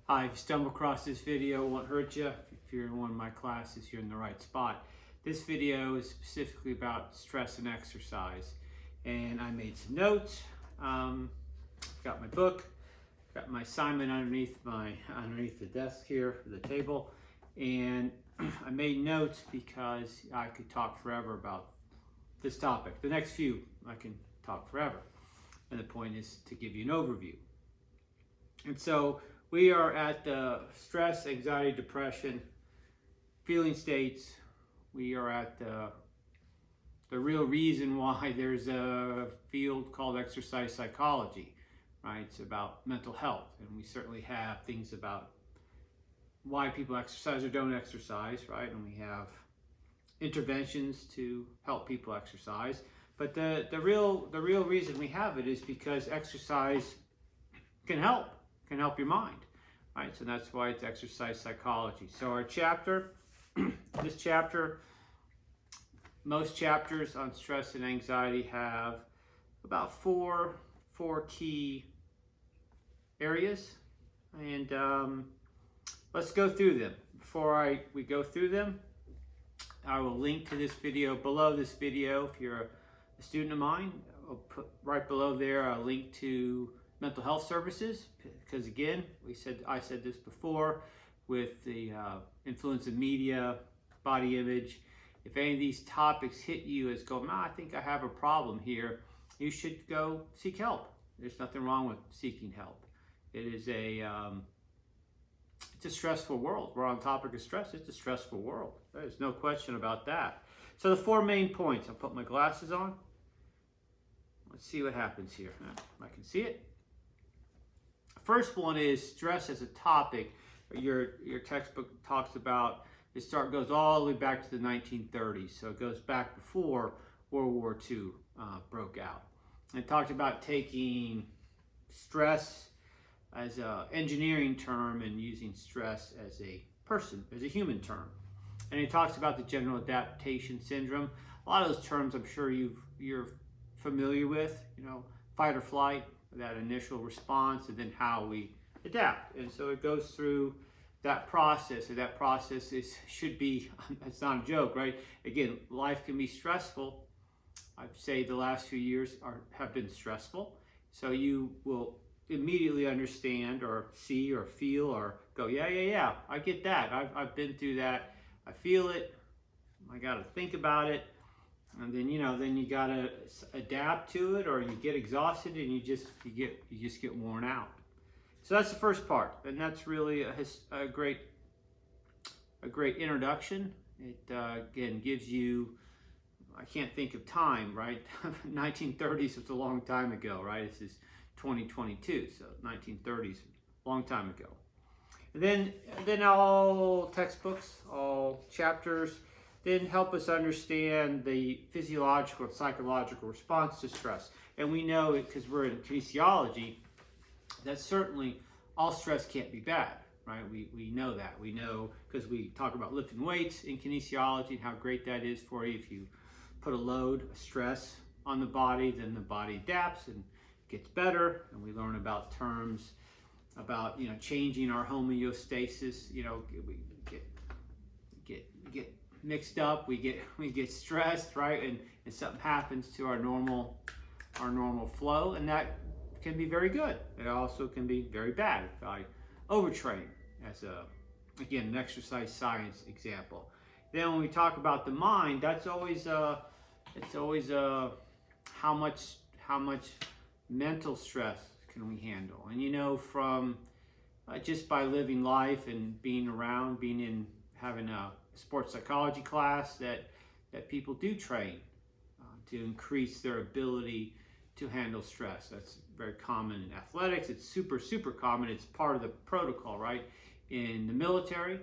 Hi, if you stumble across this video, it won't hurt you. If you're in one of my classes, you're in the right spot. This video is specifically about stress and exercise. And I made some notes. Got my book, got my assignment underneath the desk here, the table. And I made notes because I could talk forever about this topic. The next few, I can talk forever. And the point is to give you an overview. And so we are at the stress, anxiety, depression, feeling states. We are at the real reason why there's a field called exercise psychology, right? It's about mental health. And we certainly have things about why people exercise or don't exercise, right? And we have interventions to help people exercise. But the real reason we have it is because exercise can help your mind, right? So that's why it's exercise psychology. So our chapter, this chapter, most chapters on stress and anxiety have about four key areas, and let's go through them. Before we go through them, I will link to this video below this video. If you're a student of mine, I'll put right below there a link to mental health services, because again, I said this before, with the influence of media, body image, if any of these topics hit you as going, I think I have a problem here, you should go seek help. There's nothing wrong with seeking help. It is it's a stressful world. We're on topic of stress. It's a stressful world. There's no question about that. So the four main points. I'll put my glasses on. Let's see what happens here. I can see it. First one is stress as a topic. Your textbook talks about goes all the way back to the 1930s. So it goes back before World War II broke out. And it talked about taking stress as an engineering term and using stress as a human term. And it talks about the General Adaptation Syndrome. A lot of those terms I'm sure you're familiar with, fight or flight, that initial response, and then how we adapt. And so it goes through that process, and that process should be, it's not a joke, right? Again, life can be stressful. I'd say the last few years have been stressful. So you will immediately understand or see or feel or go, yeah, I get that. I've been through that. I feel it. I got to think about it. And then, then you got to adapt to it, or you get exhausted and you just get worn out. So that's the first part. And that's really a great introduction. It, again, gives you, I can't think of time, right? 1930s was a long time ago, right? This is 2022, so 1930s, a long time ago. And then all textbooks, all chapters, then help us understand the physiological and psychological response to stress. And we know it because we're in kinesiology, that certainly all stress can't be bad, right? We know that. We know because we talk about lifting weights in kinesiology and how great that is for you. If you put a load, a stress on the body, then the body adapts and gets better. And we learn about terms about, changing our homeostasis. We get mixed up, we get stressed, right? And something happens to our normal flow, and that can be very good. It also can be very bad if I overtrain, as again, an exercise science example. Then when we talk about the mind, that's always how much mental stress can we handle? And from just by living life and being around, having a sports psychology class, that people do train to increase their ability to handle stress. That's very common in athletics. It's super common. It's part of the protocol, right? In the military,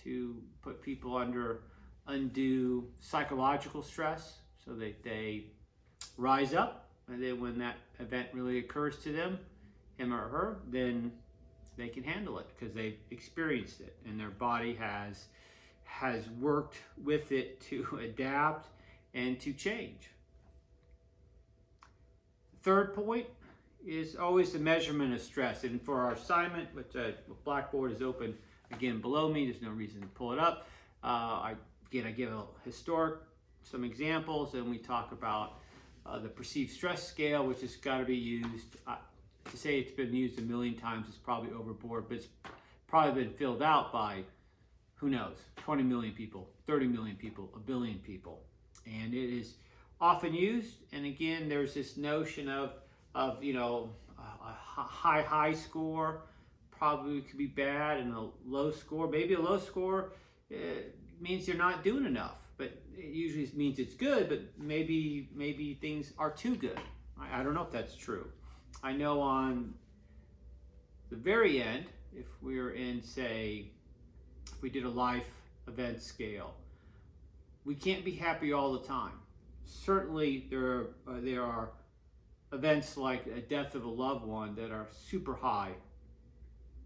to put people under undue psychological stress so that they rise up, and then when that event really occurs to them, him or her, then they can handle it because they've experienced it and their body has worked with it to adapt and to change. Third point is always the measurement of stress. And for our assignment, which Blackboard is open again below me, there's no reason to pull it up. I give some examples, and we talk about the perceived stress scale, which has got to be used. To say it's been used a million times is probably overboard, but it's probably been filled out by, who knows, 20 million people, 30 million people, a billion people. And it is often used. And again, there's this notion of you know, a high score probably could be bad, and a low score, maybe a low score means you're not doing enough. But it usually means it's good, but maybe things are too good. I don't know if that's true. I know on the very end, if we're in, say, if we did a life event scale, we can't be happy all the time. Certainly there are events like a death of a loved one that are super high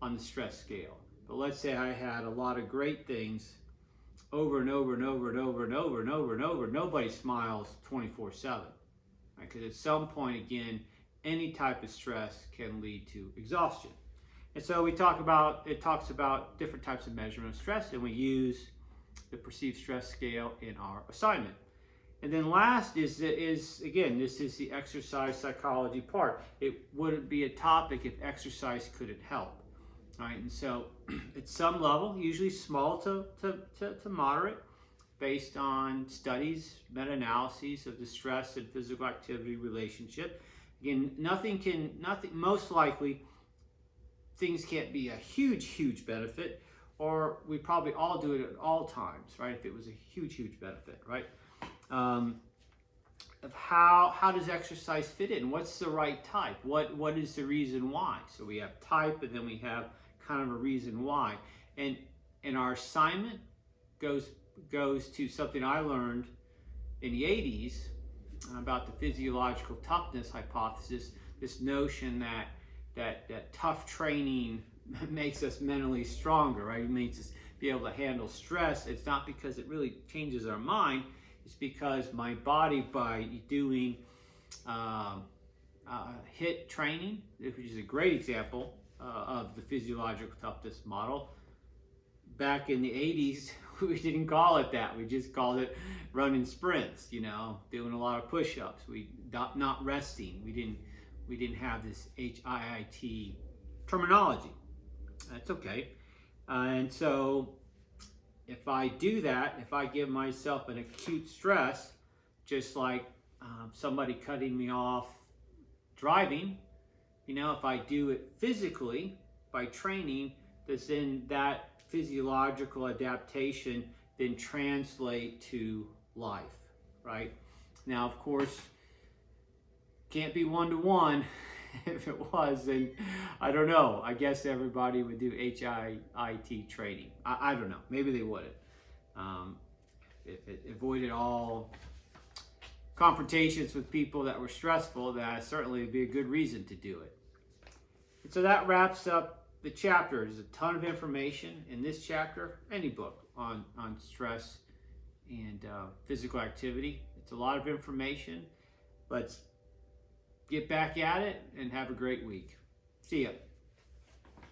on the stress scale. But let's say I had a lot of great things over and over and over and over and over and over and over. Nobody smiles 24/7, right? Because at some point, again, any type of stress can lead to exhaustion. And so it talks about different types of measurement of stress, and we use the perceived stress scale in our assignment. And then last is again, this is the exercise psychology part. It wouldn't be a topic if exercise couldn't help, right? And so at some level, usually small to moderate, based on studies, meta-analyses of the stress and physical activity relationship. Again, most likely, things can't be a huge benefit, or we probably all do it at all times, right? If it was a huge benefit, right? Of how does exercise fit in? What's the right type? What is the reason why? So we have type, and then we have kind of a reason why. And our assignment goes to something I learned in the 80s about the physiological toughness hypothesis. This notion that tough training makes us mentally stronger, right? It makes us be able to handle stress. It's not because it really changes our mind. It's because my body, by doing HIIT training, which is a great example of the physiological toughness model. Back in the 80s, we didn't call it that. We just called it running sprints, you know, doing a lot of push-ups. Not resting. We didn't have this HIIT terminology. That's okay. And so if I do that, if I give myself an acute stress, just like somebody cutting me off driving, you know, if I do it physically by training, does then that physiological adaptation then translate to life, right? Now, of course, can't be one-to-one. If it was, then I don't know. I guess everybody would do HIIT training. I don't know. Maybe they wouldn't. If it avoided all confrontations with people that were stressful, that certainly would be a good reason to do it. And so that wraps up the chapter. There's a ton of information in this chapter, any book on stress and physical activity. It's a lot of information. Let's get back at it and have a great week. See ya.